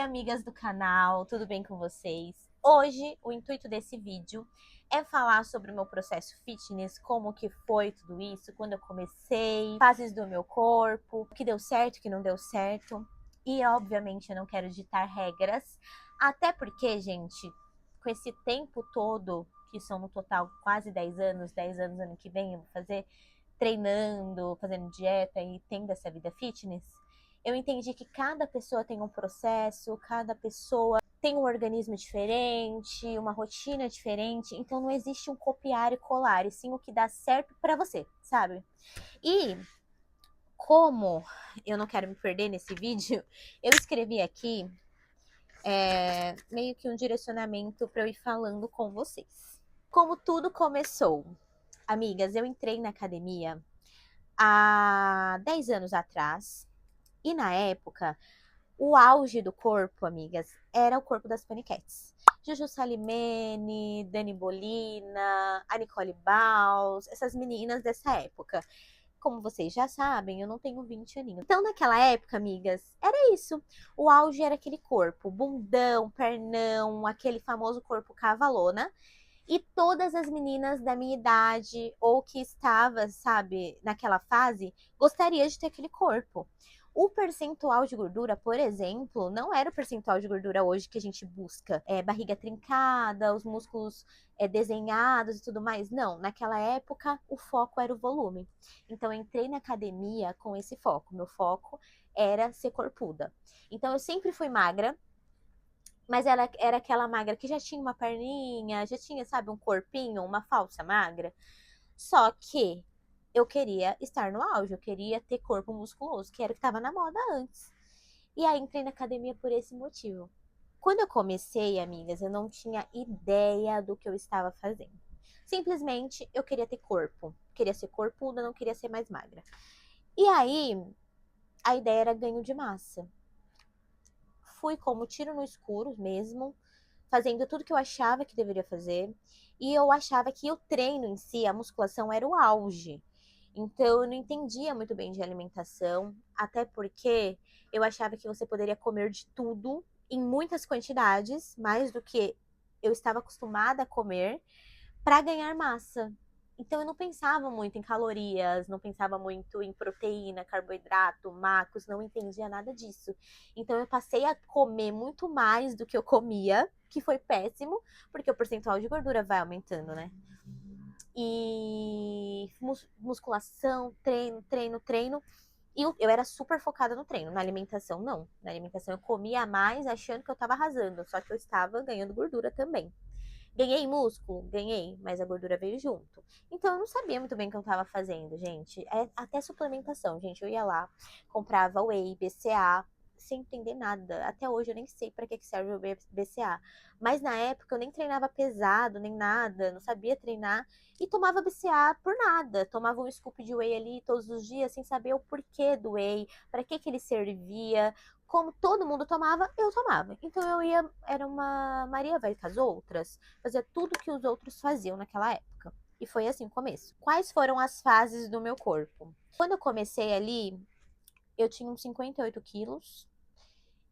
amigas do canal, tudo bem com vocês? Hoje, o intuito desse vídeo é falar sobre o meu processo fitness, como que foi tudo isso, quando eu comecei, fases do meu corpo, o que deu certo, o que não deu certo. E, obviamente, eu não quero ditar regras, até porque, gente, com esse tempo todo, que são no total quase 10 anos ano que vem eu vou fazer, treinando, fazendo dieta e tendo essa vida fitness, eu entendi que cada pessoa tem um processo, cada pessoa tem um organismo diferente, uma rotina diferente, então não existe um copiar e colar, e sim o que dá certo pra você, sabe? E como eu não quero me perder nesse vídeo, eu escrevi aqui meio que um direcionamento para eu ir falando com vocês. Como tudo começou? Amigas, eu entrei na academia há 10 anos atrás, e na época o auge do corpo, amigas, era o corpo das paniquetes. Juju Salimene, Dani Bolina, a Nicole Baus, essas meninas dessa época. Como vocês já sabem, eu não tenho 20 aninhos. Então, naquela época, amigas, era isso. O auge era aquele corpo, bundão, pernão, aquele famoso corpo cavalona. E todas as meninas da minha idade, ou que estava, sabe, naquela fase, gostaria de ter aquele corpo. O percentual de gordura, por exemplo, não era o percentual de gordura hoje que a gente busca. Barriga trincada, os músculos desenhados e tudo mais. Não, naquela época o foco era o volume. Então eu entrei na academia com esse foco. Meu foco era ser corpuda. Então eu sempre fui magra, mas ela era aquela magra que já tinha uma perninha, já tinha, sabe, um corpinho, uma falsa magra. Só que eu queria estar no auge, eu queria ter corpo musculoso, que era o que estava na moda antes. E aí entrei na academia por esse motivo. Quando eu comecei, amigas, eu não tinha ideia do que eu estava fazendo. Simplesmente eu queria ter corpo. Queria ser corpuda, não queria ser mais magra. E aí, a ideia era ganho de massa. Fui como tiro no escuro mesmo, fazendo tudo que eu achava que deveria fazer. E eu achava que o treino em si, a musculação, era o auge. Então eu não entendia muito bem de alimentação, até porque eu achava que você poderia comer de tudo, em muitas quantidades, mais do que eu estava acostumada a comer, para ganhar massa. Então eu não pensava muito em calorias, não pensava muito em proteína, carboidrato, macros, não entendia nada disso. Então eu passei a comer muito mais do que eu comia, que foi péssimo, porque o percentual de gordura vai aumentando, né? E musculação, treino, treino, treino. E eu era super focada no treino, na alimentação não. Na alimentação eu comia mais achando que eu tava arrasando, só que eu estava ganhando gordura também. Ganhei músculo? Ganhei, mas a gordura veio junto. Então eu não sabia muito bem o que eu tava fazendo, gente. Até suplementação, gente. Eu ia lá, comprava whey, BCA, sem entender nada. Até hoje eu nem sei para que serve o BCA. Mas na época eu nem treinava pesado, nem nada, não sabia treinar. E tomava BCA por nada. Tomava um scoop de whey ali todos os dias, sem saber o porquê do whey, para que ele servia. Como todo mundo tomava, eu tomava. Então eu ia, era uma Maria vai com as outras, fazia tudo que os outros faziam naquela época. E foi assim o começo. Quais foram as fases do meu corpo? Quando eu comecei ali, eu tinha uns 58 quilos.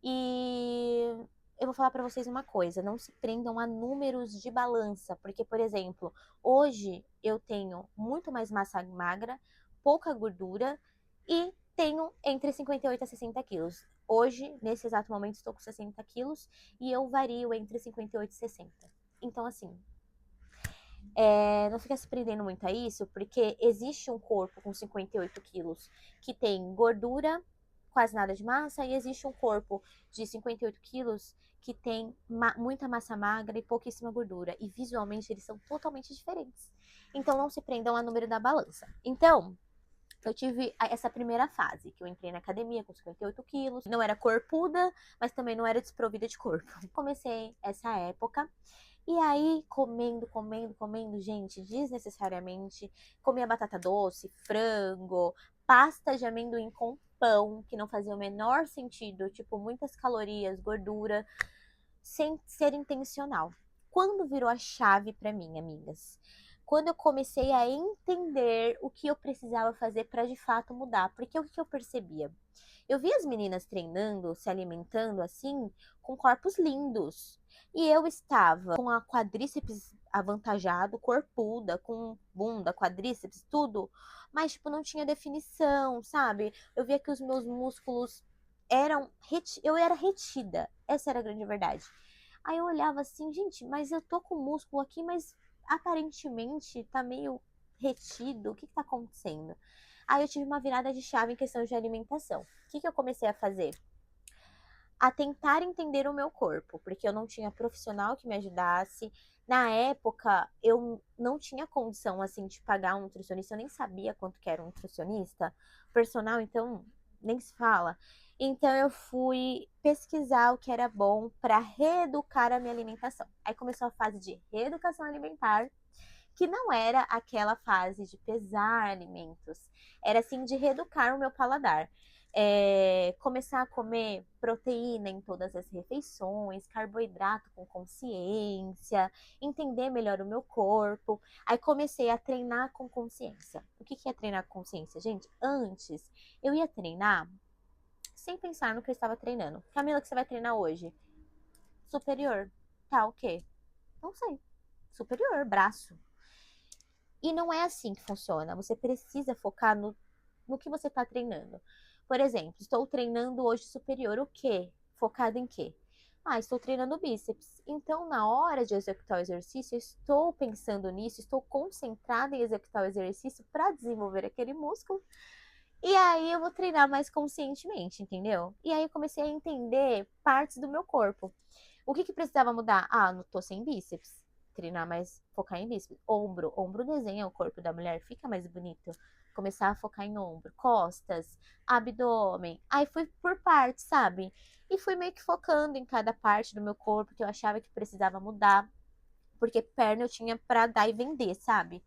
E eu vou falar pra vocês uma coisa: não se prendam a números de balança. Porque, por exemplo, hoje eu tenho muito mais massa magra, pouca gordura e tenho entre 58 a 60 quilos. Hoje, nesse exato momento, estou com 60 quilos e eu vario entre 58 e 60. Então, assim, não fica se prendendo muito a isso, porque existe um corpo com 58 quilos que tem gordura, quase nada de massa, e existe um corpo de 58 quilos que tem muita massa magra e pouquíssima gordura. E visualmente eles são totalmente diferentes. Então não se prendam a número da balança. Então, eu tive essa primeira fase, que eu entrei na academia com 58 quilos. Não era corpuda, mas também não era desprovida de corpo. Comecei essa época. E aí, comendo, gente, desnecessariamente. Comia batata doce, frango, pasta de amendoim com pão, que não fazia o menor sentido. Tipo, muitas calorias, gordura, sem ser intencional. Quando virou a chave pra mim, amigas? quando eu comecei a entender o que eu precisava fazer para de fato mudar. Porque o que eu percebia? Eu via as meninas treinando, se alimentando assim, com corpos lindos. E eu estava com a quadríceps avantajado, corpuda, com bunda, quadríceps, tudo. Mas, tipo, não tinha definição, sabe? Eu via que os meus músculos eram... Eu era retida. Essa era a grande verdade. Aí eu olhava assim, gente, mas eu tô com músculo aqui, mas aparentemente tá meio retido. O que que tá acontecendo? Aí eu tive uma virada de chave em questão de alimentação. O que que eu comecei a fazer? A tentar entender o meu corpo, porque eu não tinha profissional que me ajudasse. Na época, eu não tinha condição, assim, de pagar um nutricionista. Eu nem sabia quanto que era um nutricionista. Personal, então, nem se fala. Então, eu fui pesquisar o que era bom para reeducar a minha alimentação. Aí começou a fase de reeducação alimentar, que não era aquela fase de pesar alimentos, era assim de reeducar o meu paladar. Começar a comer proteína em todas as refeições, carboidrato com consciência, entender melhor o meu corpo. Aí comecei a treinar com consciência. O que que é treinar com consciência, gente? Antes eu ia treinar sem pensar no que eu estava treinando. Camila, o que você vai treinar hoje? Superior. Tá, o quê? Não sei. Superior, braço. E não é assim que funciona. Você precisa focar no que você está treinando. Por exemplo, estou treinando hoje superior, o quê? Focado em quê? Ah, estou treinando bíceps. Então, na hora de executar o exercício, eu estou pensando nisso, estou concentrada em executar o exercício para desenvolver aquele músculo. E aí eu vou treinar mais conscientemente, entendeu? E aí eu comecei a entender partes do meu corpo. O que que precisava mudar? Ah, não tô sem bíceps. Treinar mais, focar em bíceps. Ombro. Ombro desenha o corpo da mulher, fica mais bonito. Começar a focar em ombro. Costas, abdômen. Aí fui por partes, sabe? E fui meio que focando em cada parte do meu corpo que eu achava que precisava mudar. Porque perna eu tinha pra dar e vender, sabe?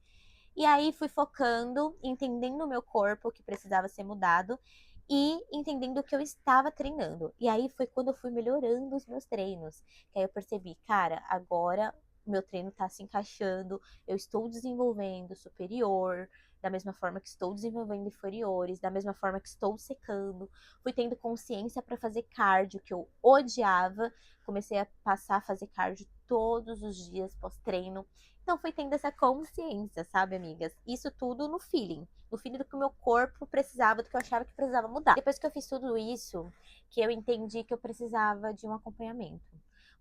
E aí fui focando, entendendo o meu corpo, o que precisava ser mudado e entendendo o que eu estava treinando. E aí foi quando eu fui melhorando os meus treinos. Que aí eu percebi, cara, agora meu treino tá se encaixando, eu estou desenvolvendo superior, da mesma forma que estou desenvolvendo inferiores, da mesma forma que estou secando. Fui tendo consciência para fazer cardio, que eu odiava. Comecei a passar a fazer cardio todos os dias pós-treino. Então fui tendo essa consciência, sabe, amigas? Isso tudo no feeling. No feeling do que o meu corpo precisava, do que eu achava que precisava mudar. Depois que eu fiz tudo isso, que eu entendi que eu precisava de um acompanhamento.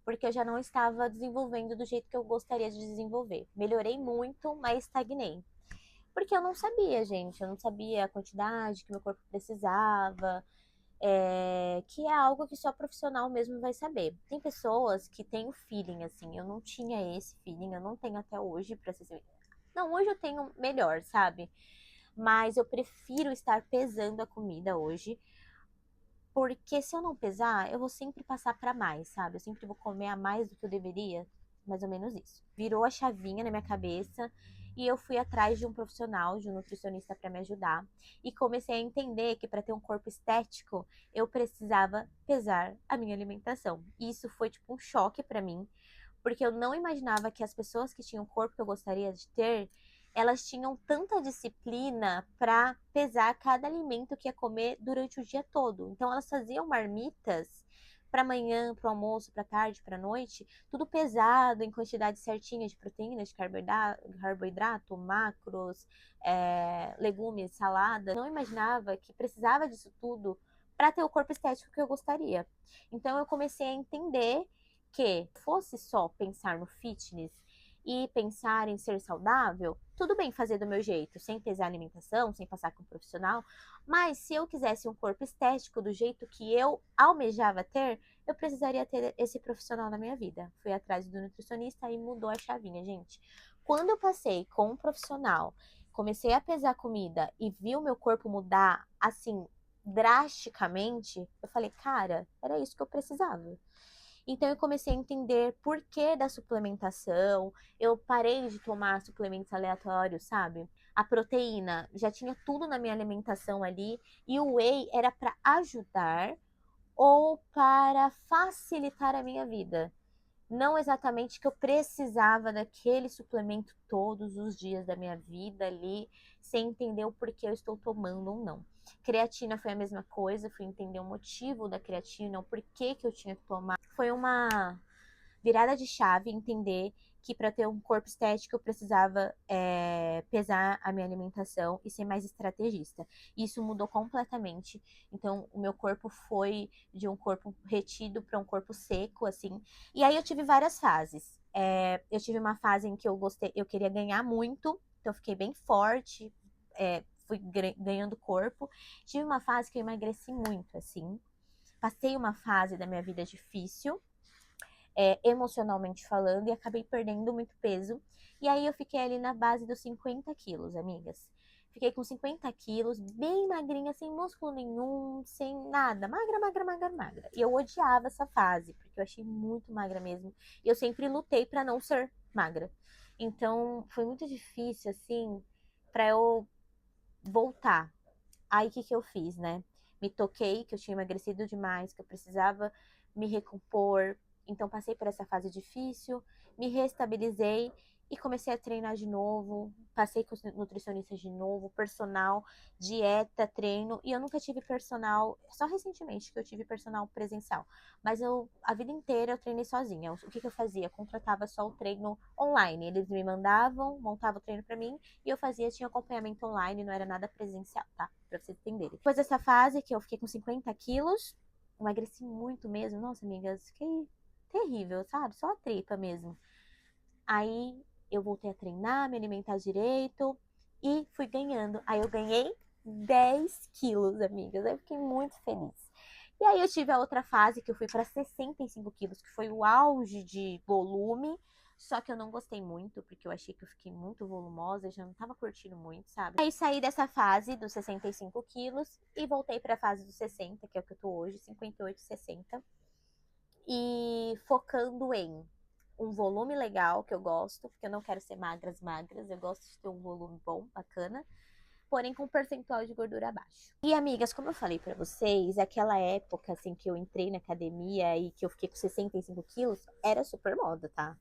Porque eu já não estava desenvolvendo do jeito que eu gostaria de desenvolver. Melhorei muito, mas estagnei. Porque eu não sabia, gente. Eu não sabia a quantidade que meu corpo precisava. Que é algo que só profissional mesmo vai saber. Tem pessoas que têm o feeling, assim. Eu não tinha esse feeling, eu não tenho até hoje, pra ser. Não, hoje eu tenho melhor, sabe? Mas eu prefiro estar pesando a comida hoje, porque se eu não pesar, eu vou sempre passar para mais, sabe? Eu sempre vou comer a mais do que eu deveria, mais ou menos isso. Virou a chavinha na minha cabeça e eu fui atrás de um profissional, de um nutricionista para me ajudar e comecei a entender que para ter um corpo estético, eu precisava pesar a minha alimentação. E isso foi tipo um choque para mim, porque eu não imaginava que as pessoas que tinham o corpo que eu gostaria de ter, elas tinham tanta disciplina para pesar cada alimento que ia comer durante o dia todo. Então elas faziam marmitas para amanhã, para o almoço, para tarde, para noite, tudo pesado em quantidade certinha de proteínas, de carboidrato, macros, legumes, salada. Não imaginava que precisava disso tudo para ter o corpo estético que eu gostaria. Então eu comecei a entender que fosse só pensar no fitness e pensar em ser saudável, tudo bem fazer do meu jeito, sem pesar a alimentação, sem passar com um profissional, mas se eu quisesse um corpo estético do jeito que eu almejava ter, eu precisaria ter esse profissional na minha vida. Fui atrás do nutricionista e mudou a chavinha, gente. Quando eu passei com um profissional, comecei a pesar comida e vi o meu corpo mudar assim drasticamente, eu falei, cara, era isso que eu precisava. Então eu comecei a entender por que da suplementação. Eu parei de tomar suplementos aleatórios, sabe? A proteína já tinha tudo na minha alimentação ali e o whey era para ajudar ou para facilitar a minha vida. Não exatamente que eu precisava daquele suplemento todos os dias da minha vida ali, sem entender o porquê eu estou tomando ou não. Creatina foi a mesma coisa, fui entender o motivo da creatina, o porquê que eu tinha que tomar. Foi uma virada de chave, entender que para ter um corpo estético eu precisava pesar a minha alimentação e ser mais estrategista. Isso mudou completamente. Então, o meu corpo foi de um corpo retido para um corpo seco, assim. E aí eu tive várias fases. Eu tive uma fase em que eu queria ganhar muito, então eu fiquei bem forte, fui ganhando corpo. Tive uma fase que eu emagreci muito, assim. Passei uma fase da minha vida difícil, emocionalmente falando, e acabei perdendo muito peso. E aí eu fiquei ali na base dos 50 quilos, amigas. Fiquei com 50 quilos, bem magrinha, sem músculo nenhum, sem nada. Magra, magra, magra, magra. E eu odiava essa fase, porque eu achei muito magra mesmo. E eu sempre lutei para não ser magra. Então, foi muito difícil, assim, para eu voltar. Aí, o que que eu fiz, né? Me toquei que eu tinha emagrecido demais, que eu precisava me recompor. Então, passei por essa fase difícil, me restabilizei e comecei a treinar de novo. Passei com os nutricionistas de novo, personal, dieta, treino. E eu nunca tive personal, só recentemente que eu tive personal presencial. Mas a vida inteira eu treinei sozinha. O que que eu fazia? Eu contratava só o treino online. Eles me mandavam, montavam o treino pra mim e eu fazia, tinha acompanhamento online, não era nada presencial, tá? Pra vocês entenderem. Depois dessa fase, que eu fiquei com 50 quilos, emagreci muito mesmo. Nossa, amigas, fiquei terrível, sabe? Só a tripa mesmo. Aí eu voltei a treinar, me alimentar direito e fui ganhando. Aí eu ganhei 10 quilos, amigas. Aí eu fiquei muito feliz. E aí eu tive a outra fase que eu fui para 65 quilos, que foi o auge de volume. Só que eu não gostei muito, porque eu achei que eu fiquei muito volumosa, já não tava curtindo muito, sabe? Aí saí dessa fase dos 65 quilos e voltei para a fase dos 60, que é o que eu tô hoje, 58, 60. E focando em um volume legal, que eu gosto, porque eu não quero ser magras, magras, eu gosto de ter um volume bom, bacana, porém com um percentual de gordura baixo. E amigas, como eu falei pra vocês, aquela época assim que eu entrei na academia e que eu fiquei com 65 quilos, era super moda, tá?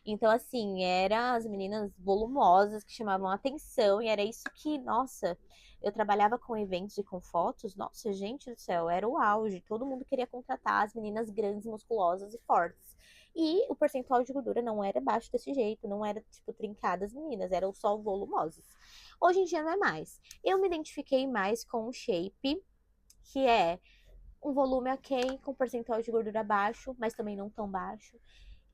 Então, assim, eram as meninas volumosas que chamavam a atenção, e era isso que, nossa, eu trabalhava com eventos e com fotos, nossa, gente do céu, era o auge. Todo mundo queria contratar as meninas grandes, musculosas e fortes. E o percentual de gordura não era baixo desse jeito, não era, tipo, trincadas meninas, eram só volumosas. Hoje em dia não é mais. Eu me identifiquei mais com o shape, que é um volume ok, com percentual de gordura baixo, mas também não tão baixo.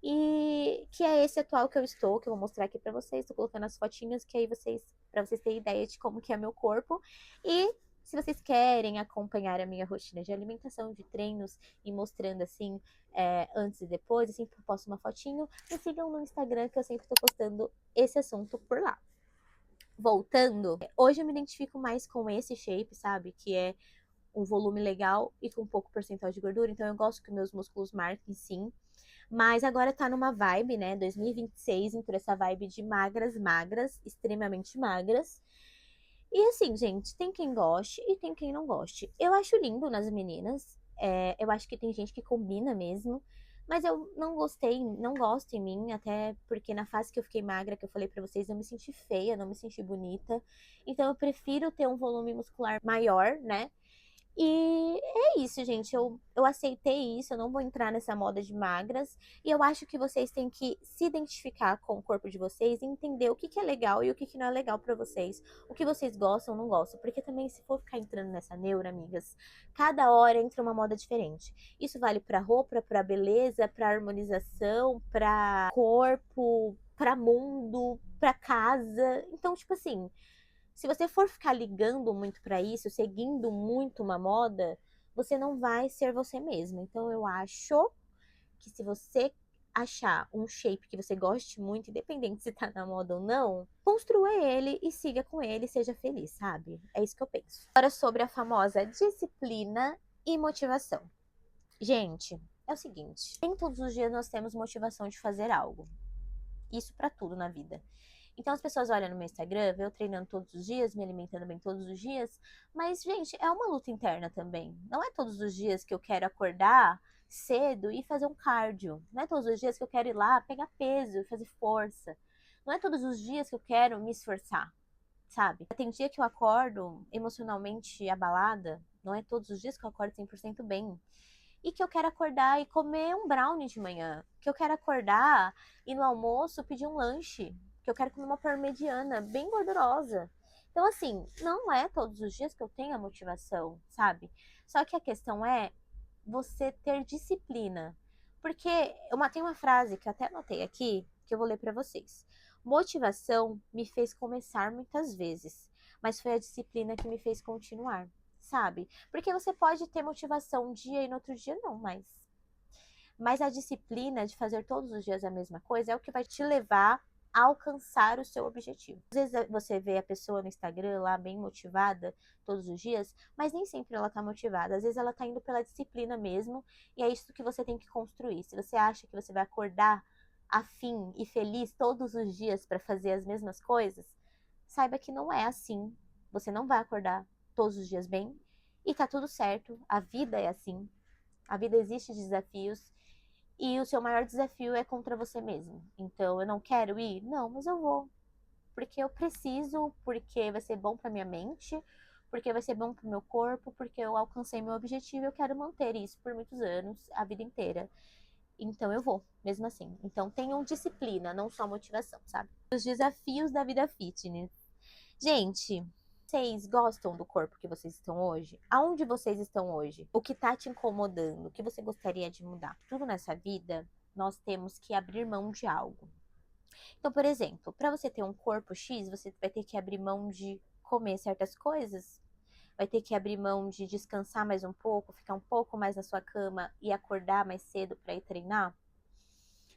E que é esse atual que eu estou, que eu vou mostrar aqui pra vocês. Tô colocando as fotinhas que aí para vocês terem ideia de como que é meu corpo. E se vocês querem acompanhar a minha rotina de alimentação, de treinos e mostrando assim, antes e depois, eu sempre posto uma fotinho. Me sigam no Instagram que eu sempre tô postando esse assunto por lá. Voltando, hoje eu me identifico mais com esse shape, sabe? Que é um volume legal e com pouco percentual de gordura. Então eu gosto que meus músculos marquem sim. Mas agora tá numa vibe, né? 2026, entrou essa vibe de magras, magras, extremamente magras. E assim, gente, tem quem goste e tem quem não goste. Eu acho lindo nas meninas. Eu acho que tem gente que combina mesmo. Mas eu não gostei, não gosto em mim, até porque na fase que eu fiquei magra, que eu falei pra vocês, eu me senti feia, não me senti bonita. Então eu prefiro ter um volume muscular maior, né? E é isso, gente. Eu aceitei isso, eu não vou entrar nessa moda de magras. E eu acho que vocês têm que se identificar com o corpo de vocês e entender o que que é legal e o que que não é legal pra vocês. O que vocês gostam ou não gostam. Porque também, se for ficar entrando nessa neura, amigas, cada hora entra uma moda diferente. Isso vale pra roupa, pra beleza, pra harmonização, pra corpo, pra mundo, pra casa. Então, tipo assim. Se você for ficar ligando muito para isso, seguindo muito uma moda, você não vai ser você mesmo. Então eu acho que se você achar um shape que você goste muito, independente se tá na moda ou não, construa ele e siga com ele, e seja feliz, sabe? É isso que eu penso. Agora sobre a famosa disciplina e motivação. Gente, é o seguinte, nem todos os dias nós temos motivação de fazer algo. Isso para tudo na vida. Então as pessoas olham no meu Instagram, vê eu treinando todos os dias, me alimentando bem todos os dias, mas, gente, é uma luta interna também. Não é todos os dias que eu quero acordar cedo e fazer um cardio. Não é todos os dias que eu quero ir lá pegar peso e fazer força. Não é todos os dias que eu quero me esforçar, sabe? Tem dia que eu acordo emocionalmente abalada, não é todos os dias que eu acordo 100% bem. E que eu quero acordar e comer um brownie de manhã. Que eu quero acordar e no almoço pedir um lanche. Que eu quero comer uma parmegiana bem gordurosa. Então, assim, não é todos os dias que eu tenho a motivação, sabe? Só que a questão é você ter disciplina. Porque tem uma frase que eu até anotei aqui, que eu vou ler para vocês. Motivação me fez começar muitas vezes, mas foi a disciplina que me fez continuar, sabe? Porque você pode ter motivação um dia e no outro dia não, mas a disciplina de fazer todos os dias a mesma coisa é o que vai te levar a alcançar o seu objetivo. Às vezes você vê a pessoa no Instagram lá bem motivada todos os dias, mas nem sempre ela tá motivada. Às vezes ela tá indo pela disciplina mesmo, e é isso que você tem que construir. Se você acha que você vai acordar afim e feliz todos os dias para fazer as mesmas coisas, saiba que não é assim. Você não vai acordar todos os dias bem, e tá tudo certo. A vida é assim. A vida existe desafios e o seu maior desafio é contra você mesmo. Então, eu não quero ir? Não, mas eu vou. Porque eu preciso, porque vai ser bom para minha mente, porque vai ser bom para o meu corpo, porque eu alcancei meu objetivo e eu quero manter isso por muitos anos, a vida inteira. Então, eu vou, mesmo assim. Então, tenham disciplina, não só motivação, sabe? Os desafios da vida fitness. Gente, vocês gostam do corpo que vocês estão hoje? Aonde vocês estão hoje? O que tá te incomodando? O que você gostaria de mudar? Tudo nessa vida, nós temos que abrir mão de algo. Então, por exemplo, para você ter um corpo X, você vai ter que abrir mão de comer certas coisas, vai ter que abrir mão de descansar mais um pouco, ficar um pouco mais na sua cama e acordar mais cedo para ir treinar.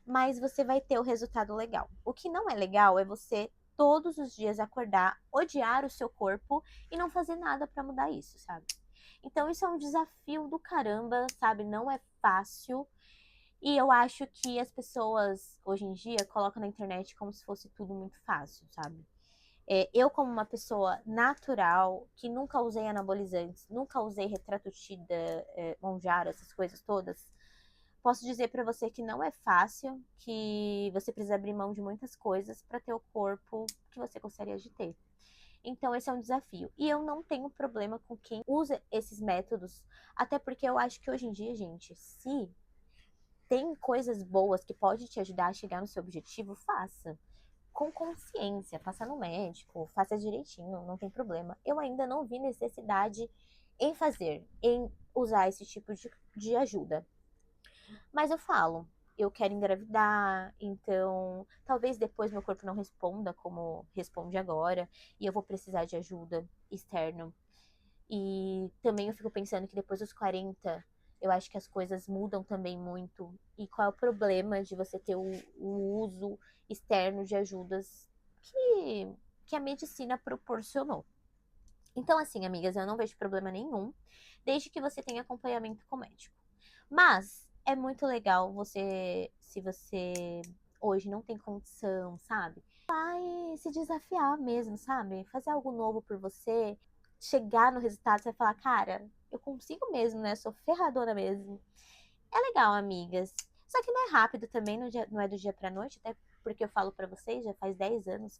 Mas você vai ter o resultado legal. O que não é legal é você todos os dias acordar, odiar o seu corpo e não fazer nada para mudar isso, sabe? Então isso é um desafio do caramba, sabe? Não é fácil. E eu acho que as pessoas hoje em dia colocam na internet como se fosse tudo muito fácil, sabe? Eu, como uma pessoa natural, que nunca usei anabolizantes, nunca usei retratoxida, Monjaro, essas coisas todas, posso dizer para você que não é fácil, que você precisa abrir mão de muitas coisas para ter o corpo que você gostaria de ter. Então, esse é um desafio. E eu não tenho problema com quem usa esses métodos, até porque eu acho que hoje em dia, gente, se tem coisas boas que pode te ajudar a chegar no seu objetivo, faça. Com consciência, faça no médico, faça direitinho, não tem problema. Eu ainda não vi necessidade em fazer, em usar esse tipo de ajuda. Mas eu falo, eu quero engravidar, então talvez depois meu corpo não responda como responde agora, e eu vou precisar de ajuda externa. E também eu fico pensando que depois dos 40, eu acho que as coisas mudam também muito. E qual é o problema de você ter o uso externo de ajudas que a medicina proporcionou? Então, assim, amigas, eu não vejo problema nenhum, desde que você tenha acompanhamento com o médico. Mas é muito legal você, se você hoje não tem condição, sabe? Vai se desafiar mesmo, sabe? Fazer algo novo por você, chegar no resultado, você vai falar, cara, eu consigo mesmo, né? Sou ferradora mesmo. É legal, amigas. Só que não é rápido também, não é do dia pra noite, até porque eu falo pra vocês, já faz 10 anos,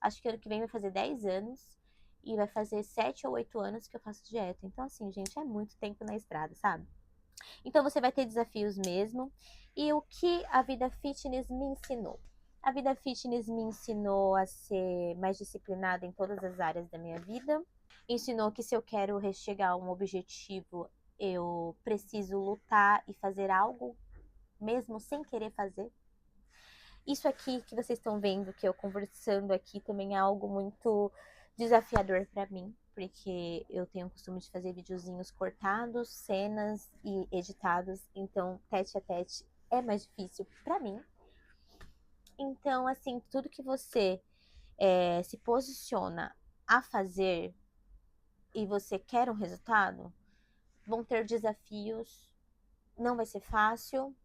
acho que ano que vem vai fazer 10 anos, e vai fazer 7 ou 8 anos que eu faço dieta. Então, assim, gente, é muito tempo na estrada, sabe? Então você vai ter desafios mesmo. E o que a vida fitness me ensinou? A vida fitness me ensinou a ser mais disciplinada em todas as áreas da minha vida. Ensinou que se eu quero chegar a um objetivo, eu preciso lutar e fazer algo mesmo sem querer fazer. Isso aqui que vocês estão vendo, que eu conversando aqui, também é algo muito desafiador para mim, porque eu tenho o costume de fazer videozinhos cortados, cenas e editados, então tete a tete é mais difícil para mim. Então, assim, tudo que você se posiciona a fazer e você quer um resultado, vão ter desafios, não vai ser fácil.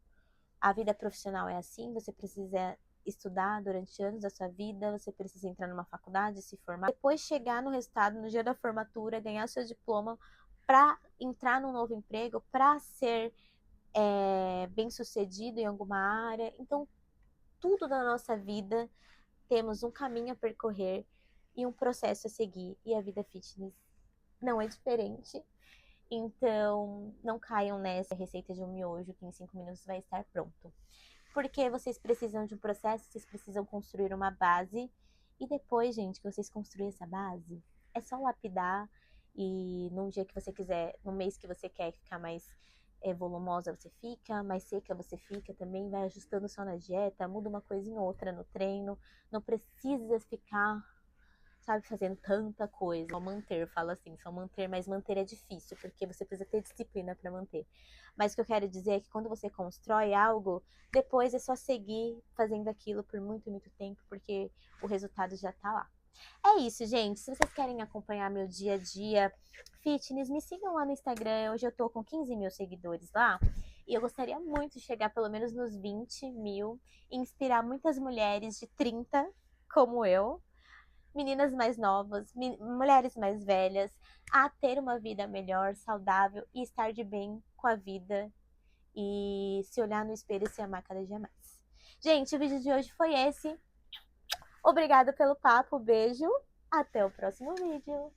A vida profissional é assim, você precisa estudar durante anos da sua vida, você precisa entrar numa faculdade, se formar, depois chegar no resultado, no dia da formatura, ganhar seu diploma para entrar num novo emprego, para ser bem-sucedido em alguma área. Então, tudo na nossa vida temos um caminho a percorrer e um processo a seguir. E a vida fitness não é diferente. Então, não caiam nessa receita de um miojo que em 5 minutos vai estar pronto. Porque vocês precisam de um processo, vocês precisam construir uma base. E depois, gente, que vocês construírem essa base, é só lapidar. E num dia que você quiser, no mês que você quer ficar mais volumosa, você fica, mais seca você fica também, vai ajustando só na dieta, muda uma coisa em outra no treino. Não precisa ficar, sabe, fazendo tanta coisa. Só manter, fala assim, só manter, mas manter é difícil, porque você precisa ter disciplina para manter. Mas o que eu quero dizer é que quando você constrói algo, depois é só seguir fazendo aquilo por muito, muito tempo, porque o resultado já tá lá. É isso, gente. Se vocês querem acompanhar meu dia a dia fitness, me sigam lá no Instagram. Hoje eu tô com 15 mil seguidores lá. E eu gostaria muito de chegar pelo menos nos 20 mil e inspirar muitas mulheres de 30, como eu, meninas mais novas, mulheres mais velhas, a ter uma vida melhor, saudável e estar de bem com a vida e se olhar no espelho e se amar cada dia mais. Gente, o vídeo de hoje foi esse. Obrigada pelo papo, beijo, até o próximo vídeo.